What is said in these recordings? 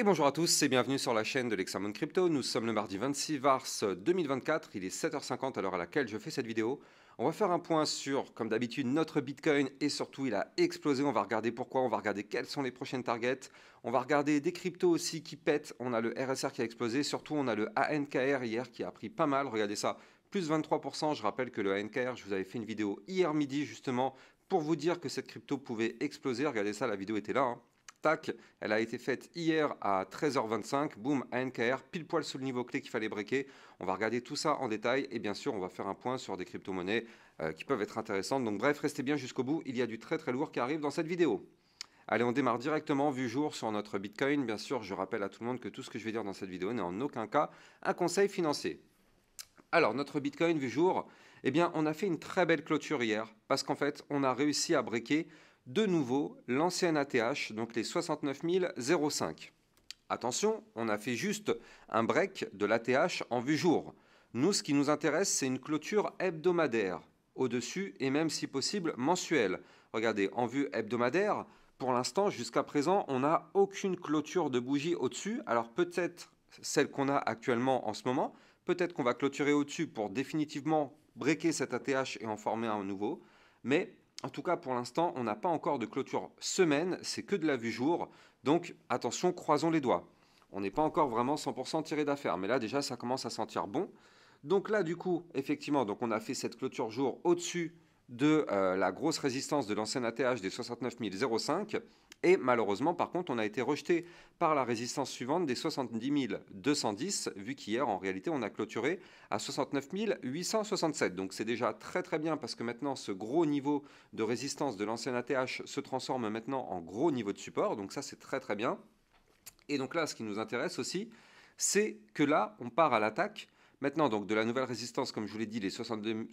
Et bonjour à tous et bienvenue sur la chaîne de l'Hexamone Crypto. Nous sommes le mardi 26 mars 2024, il est 7h50 à l'heure à laquelle je fais cette vidéo. On va faire un point sur, comme d'habitude, notre Bitcoin et surtout il a explosé. On va regarder pourquoi, on va regarder quelles sont les prochaines targets. On va regarder des cryptos aussi qui pètent. On a le RSR qui a explosé, surtout on a le ANKR hier qui a pris pas mal. Regardez ça, plus 23%. Je rappelle que le ANKR, je vous avais fait une vidéo hier midi justement pour vous dire que cette crypto pouvait exploser. Regardez ça, la vidéo était là, hein. Tac, elle a été faite hier à 13h25, boum, ANKR, pile poil sous le niveau clé qu'il fallait breaker. On va regarder tout ça en détail et bien sûr, on va faire un point sur des crypto-monnaies qui peuvent être intéressantes. Donc bref, restez bien jusqu'au bout, il y a du très très lourd qui arrive dans cette vidéo. Allez, on démarre directement, vu jour, sur notre Bitcoin. Bien sûr, je rappelle à tout le monde que tout ce que je vais dire dans cette vidéo n'est en aucun cas un conseil financier. Alors, notre Bitcoin vu jour, eh bien, on a fait une très belle clôture hier parce qu'en fait, on a réussi à breaker de nouveau l'ancien ATH, donc les 69 005. Attention, on a fait juste un break de l'ATH en vue jour. Nous, ce qui nous intéresse, c'est une clôture hebdomadaire au-dessus et même si possible mensuelle. Regardez, en vue hebdomadaire, pour l'instant, jusqu'à présent, on n'a aucune clôture de bougie au-dessus. Alors peut-être celle qu'on a actuellement en ce moment, peut-être qu'on va clôturer au-dessus pour définitivement breaker cet ATH et en former un nouveau. Mais en tout cas, pour l'instant, on n'a pas encore de clôture semaine, c'est que de la vue jour. Donc attention, croisons les doigts. On n'est pas encore vraiment 100% tiré d'affaire, mais là déjà, ça commence à sentir bon. Donc là, du coup, effectivement, donc on a fait cette clôture jour au-dessus de la grosse résistance de l'ancien ATH des 69 005. Et malheureusement, par contre, on a été rejeté par la résistance suivante des 70 210, vu qu'hier, en réalité, on a clôturé à 69 867. Donc c'est déjà très très bien parce que maintenant, ce gros niveau de résistance de l'ancien ATH se transforme maintenant en gros niveau de support. Donc ça, c'est très très bien. Et donc là, ce qui nous intéresse aussi, c'est que là, on part à l'attaque. Maintenant, donc de la nouvelle résistance, comme je vous l'ai dit, les 70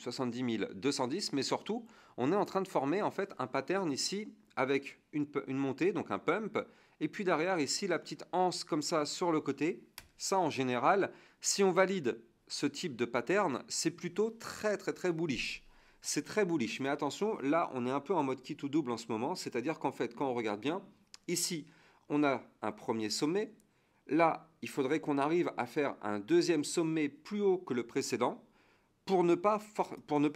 210, mais surtout, on est en train de former en fait un pattern ici avec une montée, donc un pump, et puis derrière ici la petite anse comme ça sur le côté. Ça, en général, si on valide ce type de pattern, c'est plutôt très très très bullish. C'est très bullish, mais attention, là, on est un peu en mode kit ou double en ce moment, c'est-à-dire qu'en fait, quand on regarde bien, ici, on a un premier sommet. Là, il faudrait qu'on arrive à faire un deuxième sommet plus haut que le précédent pour ne pas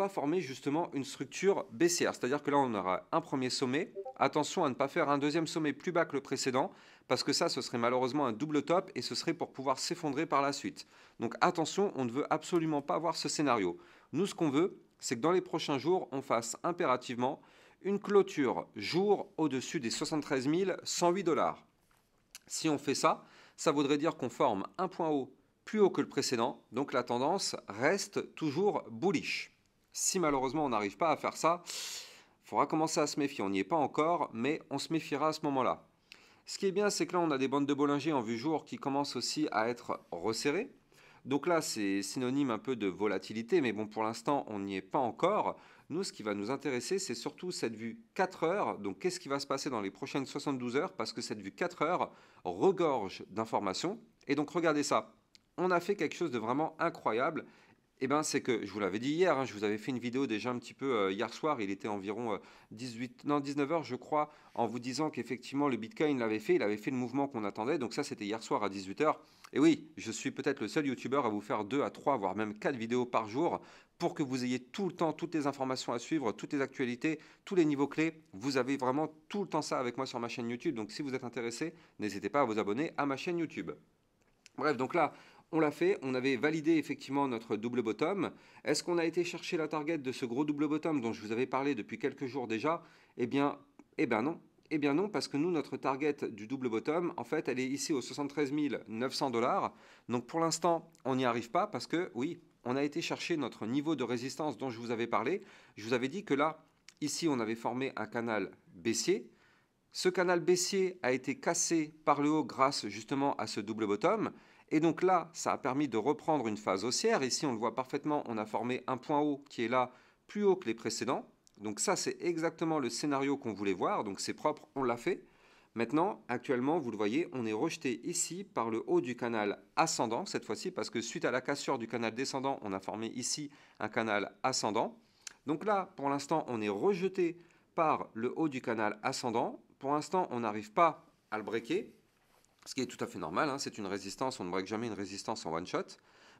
former justement une structure baissière. C'est-à-dire que là, on aura un premier sommet. Attention à ne pas faire un deuxième sommet plus bas que le précédent, parce que ça, ce serait malheureusement un double top et ce serait pour pouvoir s'effondrer par la suite. Donc attention, on ne veut absolument pas voir ce scénario. Nous, ce qu'on veut, c'est que dans les prochains jours, on fasse impérativement une clôture jour au-dessus des 73 108 dollars. Si on fait ça, ça voudrait dire qu'on forme un point haut plus haut que le précédent, donc la tendance reste toujours bullish. Si malheureusement on n'arrive pas à faire ça, il faudra commencer à se méfier. On n'y est pas encore, mais on se méfiera à ce moment-là. Ce qui est bien, c'est que là, on a des bandes de Bollinger en vue jour qui commencent aussi à être resserrées. Donc là, c'est synonyme un peu de volatilité, mais bon, pour l'instant, on n'y est pas encore. Nous, ce qui va nous intéresser, c'est surtout cette vue 4 heures. Donc, qu'est-ce qui va se passer dans les prochaines 72 heures? Parce que cette vue 4 heures regorge d'informations. Et donc, regardez ça. On a fait quelque chose de vraiment incroyable. Eh ben, c'est que, je vous l'avais dit hier, hein, je vous avais fait une vidéo déjà un petit peu hier soir, il était environ 19 heures je crois, en vous disant qu'effectivement le Bitcoin l'avait fait, il avait fait le mouvement qu'on attendait, donc ça c'était hier soir à 18 heures. Et oui, je suis peut-être le seul YouTuber à vous faire 2 à 3, voire même 4 vidéos par jour, pour que vous ayez tout le temps, toutes les informations à suivre, toutes les actualités, tous les niveaux clés. Vous avez vraiment tout le temps ça avec moi sur ma chaîne YouTube, donc si vous êtes intéressé, n'hésitez pas à vous abonner à ma chaîne YouTube. Bref, donc là, on l'a fait, on avait validé effectivement notre double bottom. Est-ce qu'on a été chercher la target de ce gros double bottom dont je vous avais parlé depuis quelques jours déjà? Eh bien non. Eh bien non, parce que nous, notre target du double bottom, en fait, elle est ici aux 73 900 dollars. Donc pour l'instant, on n'y arrive pas parce que, oui, on a été chercher notre niveau de résistance dont je vous avais parlé. Je vous avais dit que là, ici, on avait formé un canal baissier. Ce canal baissier a été cassé par le haut grâce justement à ce double bottom. Et donc là, ça a permis de reprendre une phase haussière. Ici, on le voit parfaitement, on a formé un point haut qui est là plus haut que les précédents. Donc ça, c'est exactement le scénario qu'on voulait voir. Donc c'est propre, on l'a fait. Maintenant, actuellement, vous le voyez, on est rejeté ici par le haut du canal ascendant, cette fois-ci, parce que suite à la cassure du canal descendant, on a formé ici un canal ascendant. Donc là, pour l'instant, on est rejeté par le haut du canal ascendant. Pour l'instant, on n'arrive pas à le breaker. ce qui est tout à fait normal, hein, c'est une résistance, on ne break jamais une résistance en one shot.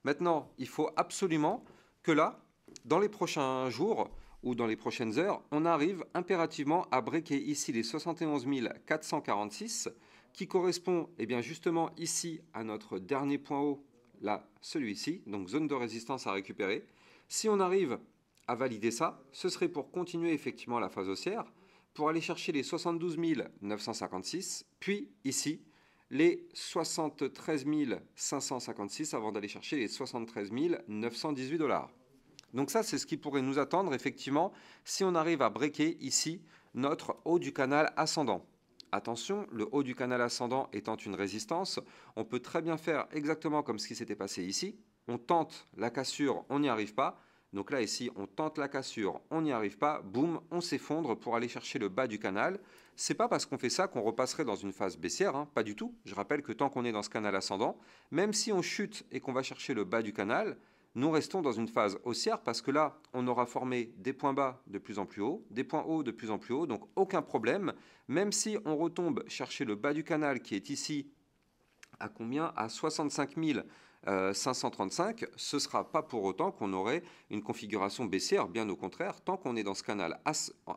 Maintenant, il faut absolument que là, dans les prochains jours ou dans les prochaines heures, on arrive impérativement à breaker ici les 71 446 qui correspond bien justement ici à notre dernier point haut, là, celui-ci, donc zone de résistance à récupérer. Si on arrive à valider ça, ce serait pour continuer effectivement la phase haussière, pour aller chercher les 72 956, puis ici, les 73 556 avant d'aller chercher les 73 918 $. Donc ça, c'est ce qui pourrait nous attendre effectivement si on arrive à breaker ici notre haut du canal ascendant. Attention, le haut du canal ascendant étant une résistance, on peut très bien faire exactement comme ce qui s'était passé ici. On tente la cassure, on n'y arrive pas. Donc là, ici, on tente la cassure, on n'y arrive pas, boum, on s'effondre pour aller chercher le bas du canal. C'est pas parce qu'on fait ça qu'on repasserait dans une phase baissière, hein, pas du tout. Je rappelle que tant qu'on est dans ce canal ascendant, même si on chute et qu'on va chercher le bas du canal, nous restons dans une phase haussière parce que là, on aura formé des points bas de plus en plus haut, des points hauts de plus en plus haut, donc aucun problème. Même si on retombe chercher le bas du canal qui est ici à combien? À 65 535, ce ne sera pas pour autant qu'on aurait une configuration baissière, bien au contraire, tant qu'on est dans ce canal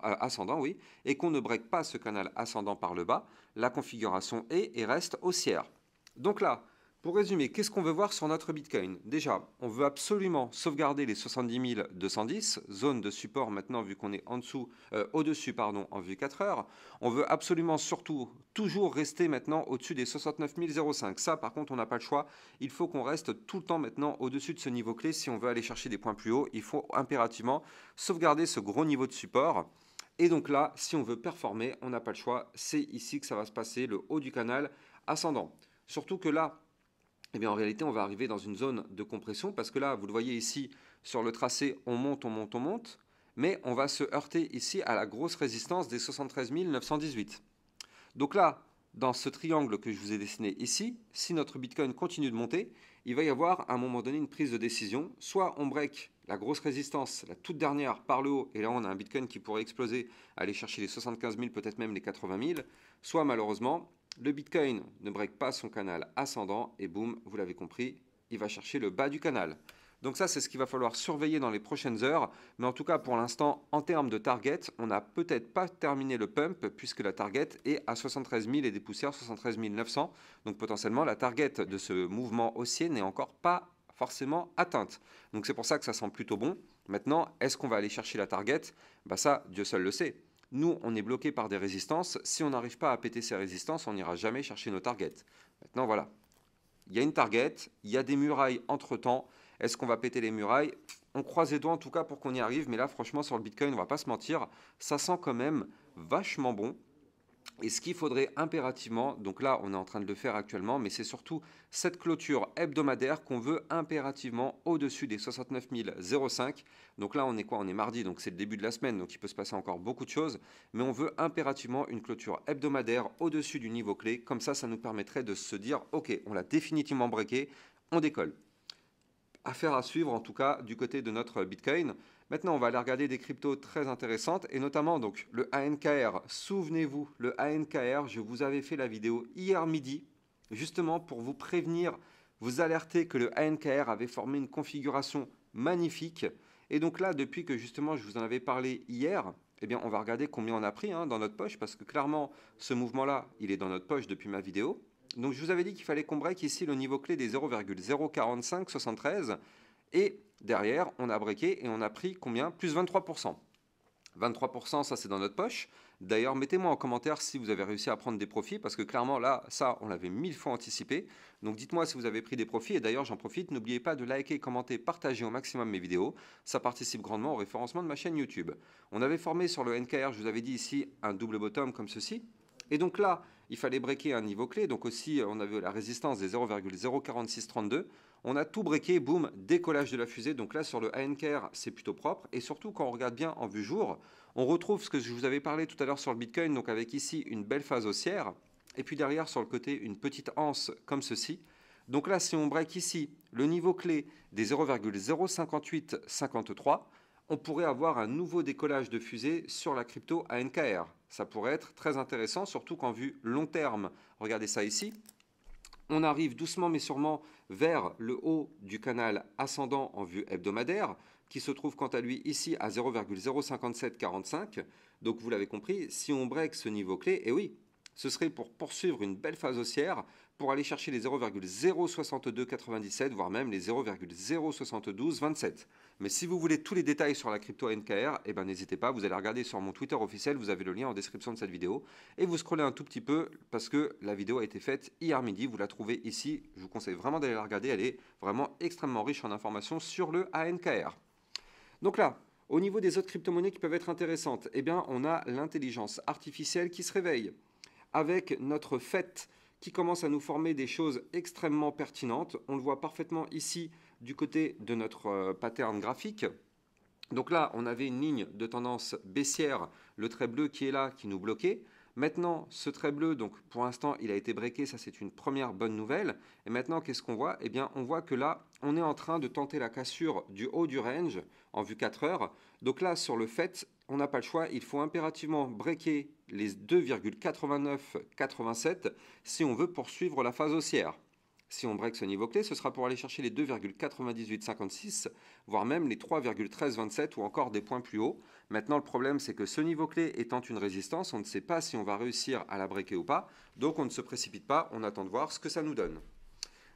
ascendant, oui, et qu'on ne break pas ce canal ascendant par le bas, la configuration est et reste haussière. Donc là, pour résumer, qu'est-ce qu'on veut voir sur notre Bitcoin? Déjà, on veut absolument sauvegarder les 70 210, zone de support maintenant vu qu'on est en dessous, au-dessus pardon, en vue 4 heures. On veut absolument surtout toujours rester maintenant au-dessus des 69 005. Ça, par contre, on n'a pas le choix. Il faut qu'on reste tout le temps maintenant au-dessus de ce niveau clé. Si on veut aller chercher des points plus hauts, il faut impérativement sauvegarder ce gros niveau de support. Et donc là, si on veut performer, on n'a pas le choix. C'est ici que ça va se passer, le haut du canal ascendant. Surtout que là, eh bien, en réalité, on va arriver dans une zone de compression parce que là, vous le voyez ici, sur le tracé, on monte, on monte, on monte, mais on va se heurter ici à la grosse résistance des 73 918. Donc là, dans ce triangle que je vous ai dessiné ici, si notre Bitcoin continue de monter, il va y avoir à un moment donné une prise de décision. Soit on break la grosse résistance, la toute dernière, par le haut, et là on a un Bitcoin qui pourrait exploser, aller chercher les 75 000, peut-être même les 80 000. Soit malheureusement, le Bitcoin ne break pas son canal ascendant, et boum, vous l'avez compris, il va chercher le bas du canal. Donc ça, c'est ce qu'il va falloir surveiller dans les prochaines heures. Mais en tout cas, pour l'instant, en termes de target, on n'a peut-être pas terminé le pump puisque la target est à 73 000 et des poussières, 73 900. Donc potentiellement, la target de ce mouvement haussier n'est encore pas forcément atteinte. Donc c'est pour ça que ça sent plutôt bon. Maintenant, est-ce qu'on va aller chercher la target? Bah ça, Dieu seul le sait. Nous, on est bloqué par des résistances. Si on n'arrive pas à péter ces résistances, on n'ira jamais chercher nos targets. Maintenant, voilà. Il y a une target, il y a des murailles entre-temps. Est-ce qu'on va péter les murailles? On croise les doigts en tout cas pour qu'on y arrive, mais là franchement sur le Bitcoin, on va pas se mentir, ça sent quand même vachement bon. Et ce qu'il faudrait impérativement, donc là on est en train de le faire actuellement, mais c'est surtout cette clôture hebdomadaire qu'on veut impérativement au-dessus des 69 005. Donc là on est quoi? On est mardi, donc c'est le début de la semaine, donc il peut se passer encore beaucoup de choses. Mais on veut impérativement une clôture hebdomadaire au-dessus du niveau clé. Comme ça nous permettrait de se dire, ok, on l'a définitivement breaké, on décolle. Affaire à suivre en tout cas du côté de notre Bitcoin. Maintenant, on va aller regarder des cryptos très intéressantes et notamment donc le ANKR. Souvenez-vous, le ANKR, je vous avais fait la vidéo hier midi justement pour vous prévenir, vous alerter que le ANKR avait formé une configuration magnifique. Et donc là, depuis que justement je vous en avais parlé hier, eh bien on va regarder combien on a pris dans notre poche parce que clairement ce mouvement-là, il est dans notre poche depuis ma vidéo. Donc je vous avais dit qu'il fallait qu'on break ici le niveau clé des 0,04573 et derrière on a breaké et on a pris combien? Plus 23%. 23%, ça c'est dans notre poche. D'ailleurs, mettez-moi en commentaire si vous avez réussi à prendre des profits, parce que clairement là, ça, on l'avait 1000 fois anticipé. Donc dites-moi si vous avez pris des profits, et d'ailleurs j'en profite, n'oubliez pas de liker, commenter, partager au maximum mes vidéos. Ça participe grandement au référencement de ma chaîne YouTube. On avait formé sur le NKR, je vous avais dit ici, un double bottom comme ceci. Et donc là, il fallait breaker un niveau clé. Donc aussi, on avait la résistance des 0,04632. On a tout breaké, boum, décollage de la fusée. Donc là, sur le ANKR, c'est plutôt propre. Et surtout, quand on regarde bien en vue jour, on retrouve ce que je vous avais parlé tout à l'heure sur le Bitcoin, donc avec ici une belle phase haussière. Et puis derrière, sur le côté, une petite anse comme ceci. Donc là, si on break ici le niveau clé des 0,05853, on pourrait avoir un nouveau décollage de fusée sur la crypto ANKR. Ça pourrait être très intéressant, surtout qu'en vue long terme, regardez ça ici, On arrive doucement mais sûrement vers le haut du canal ascendant en vue hebdomadaire, qui se trouve quant à lui ici à 0,05745. Donc vous l'avez compris, si on break ce niveau clé, et oui, ce serait pour poursuivre une belle phase haussière, pour aller chercher les 0,06297, voire même les 0,07227. Mais si vous voulez tous les détails sur la crypto NKR, eh ben n'hésitez pas, vous allez regarder sur mon Twitter officiel, vous avez le lien en description de cette vidéo, et vous scrollez un tout petit peu, parce que la vidéo a été faite hier midi, vous la trouvez ici, je vous conseille vraiment d'aller la regarder, elle est vraiment extrêmement riche en informations sur le ANKR. Donc là, au niveau des autres crypto-monnaies qui peuvent être intéressantes, eh bien on a l'intelligence artificielle qui se réveille, avec notre FET qui commence à nous former des choses extrêmement pertinentes. On le voit parfaitement ici du côté de notre pattern graphique. Donc là, on avait une ligne de tendance baissière, le trait bleu qui est là, qui nous bloquait. Maintenant, ce trait bleu, donc pour l'instant, il a été breaké, ça c'est une première bonne nouvelle. Et maintenant, qu'est-ce qu'on voit? Eh bien, on voit que là, on est en train de tenter la cassure du haut du range en vue 4 heures. Donc là, sur le fait, on n'a pas le choix, il faut impérativement breaker les 2,8987 si on veut poursuivre la phase haussière. Si on break ce niveau clé, ce sera pour aller chercher les 2,9856, voire même les 3,1327 ou encore des points plus hauts. Maintenant, le problème, c'est que ce niveau clé étant une résistance, on ne sait pas si on va réussir à la breaker ou pas. Donc, on ne se précipite pas, on attend de voir ce que ça nous donne.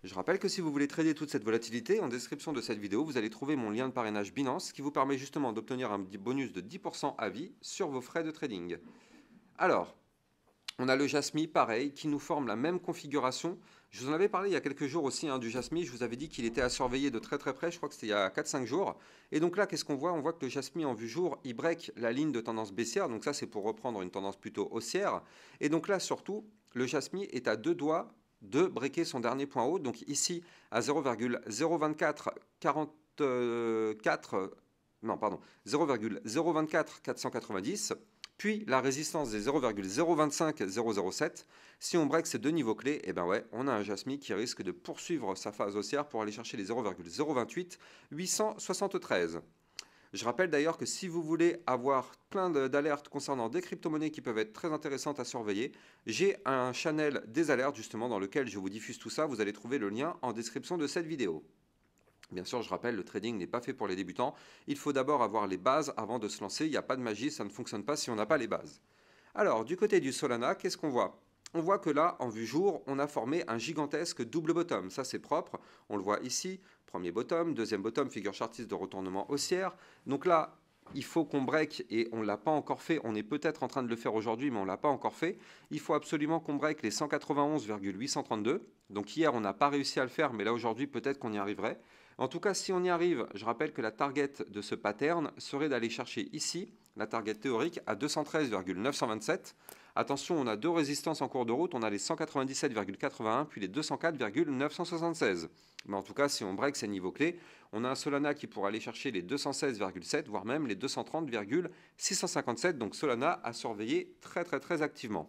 Je rappelle que si vous voulez trader toute cette volatilité, en description de cette vidéo, vous allez trouver mon lien de parrainage Binance qui vous permet justement d'obtenir un bonus de 10% à vie sur vos frais de trading. Alors, on a le Jasmy, pareil, qui nous forme la même configuration. Je vous en avais parlé il y a quelques jours aussi du Jasmy. Je vous avais dit qu'il était à surveiller de très très près. Je crois que c'était il y a 4-5 jours. Et donc là, qu'est-ce qu'on voit? On voit que le Jasmy en vue jour, il break la ligne de tendance baissière. Donc ça, c'est pour reprendre une tendance plutôt haussière. Et donc là, surtout, le Jasmy est à deux doigts de breaker son dernier point haut. Donc ici, à 0,02444, non, pardon, 0,024490. Puis la résistance des 0,025007. Si on break ces deux niveaux clés, eh ben ouais, on a un Jasmy qui risque de poursuivre sa phase haussière pour aller chercher les 0,028 873. Je rappelle d'ailleurs que si vous voulez avoir plein d'alertes concernant des crypto-monnaies qui peuvent être très intéressantes à surveiller, j'ai un channel des alertes justement dans lequel je vous diffuse tout ça. Vous allez trouver le lien en description de cette vidéo. Bien sûr, je rappelle, le trading n'est pas fait pour les débutants. Il faut d'abord avoir les bases avant de se lancer. Il n'y a pas de magie, ça ne fonctionne pas si on n'a pas les bases. Alors, du côté du Solana, qu'est-ce qu'on voit? On voit que là, en vue jour, on a formé un gigantesque double bottom. Ça, c'est propre. On le voit ici. Premier bottom, deuxième bottom, figure chartiste de retournement haussière. Donc là, il faut qu'on break et on ne l'a pas encore fait. On est peut-être en train de le faire aujourd'hui, mais on ne l'a pas encore fait. Il faut absolument qu'on break les 191,832. Donc hier, on n'a pas réussi à le faire, mais là, aujourd'hui, peut-être qu'on y arriverait. En tout cas, si on y arrive, je rappelle que la target de ce pattern serait d'aller chercher ici la target théorique à 213,927. Attention, on a deux résistances en cours de route, on a les 197,81 puis les 204,976. Mais en tout cas, si on break ces niveaux clés, on a un Solana qui pourra aller chercher les 216,7 voire même les 230,657. Donc Solana à surveiller très très très activement.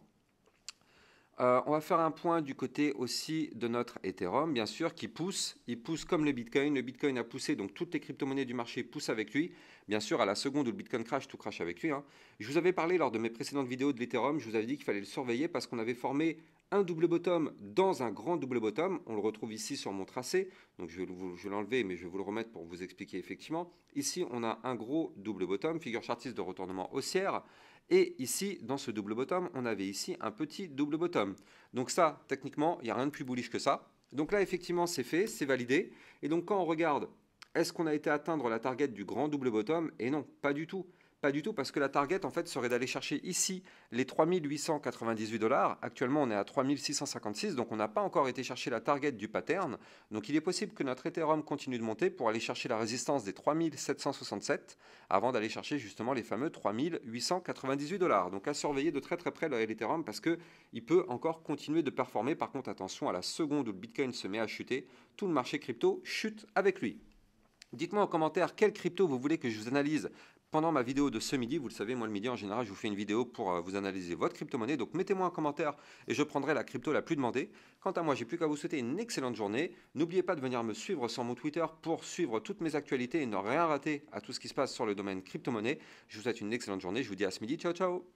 On va faire un point du côté aussi de notre Ethereum, bien sûr, qui pousse. Il pousse comme le Bitcoin. Le Bitcoin a poussé, donc toutes les crypto-monnaies du marché poussent avec lui. Bien sûr, à la seconde où le Bitcoin crash, tout crash avec lui. Je vous avais parlé lors de mes précédentes vidéos de l'Ethereum, je vous avais dit qu'il fallait le surveiller parce qu'on avait formé un double bottom dans un grand double bottom. On le retrouve ici sur mon tracé. Donc je vais l'enlever, mais je vais vous le remettre pour vous expliquer effectivement. Ici, on a un gros double bottom, figure chartiste de retournement haussière. Et ici, dans ce double bottom, on avait ici un petit double bottom. Donc ça, techniquement, il n'y a rien de plus bullish que ça. Donc là, effectivement, c'est fait, c'est validé. Et donc quand on regarde, est-ce qu'on a été atteindre la target du grand double bottom? Et non, pas du tout. Pas du tout, parce que la target, en fait, serait d'aller chercher ici les 3898 $. Actuellement, on est à 3656, donc on n'a pas encore été chercher la target du pattern. Donc il est possible que notre Ethereum continue de monter pour aller chercher la résistance des 3767 avant d'aller chercher justement les fameux 3898 $. Donc à surveiller de très très près l'Ethereum parce qu'il peut encore continuer de performer. Par contre, attention, à la seconde où le Bitcoin se met à chuter, tout le marché crypto chute avec lui. Dites-moi en commentaire quelle crypto vous voulez que je vous analyse pendant ma vidéo de ce midi. Vous le savez, moi le midi en général, je vous fais une vidéo pour vous analyser votre crypto-monnaie. Donc mettez-moi un commentaire et je prendrai la crypto la plus demandée. Quant à moi, j'ai plus qu'à vous souhaiter une excellente journée. N'oubliez pas de venir me suivre sur mon Twitter pour suivre toutes mes actualités et ne rien rater à tout ce qui se passe sur le domaine crypto-monnaie. Je vous souhaite une excellente journée. Je vous dis à ce midi. Ciao, ciao!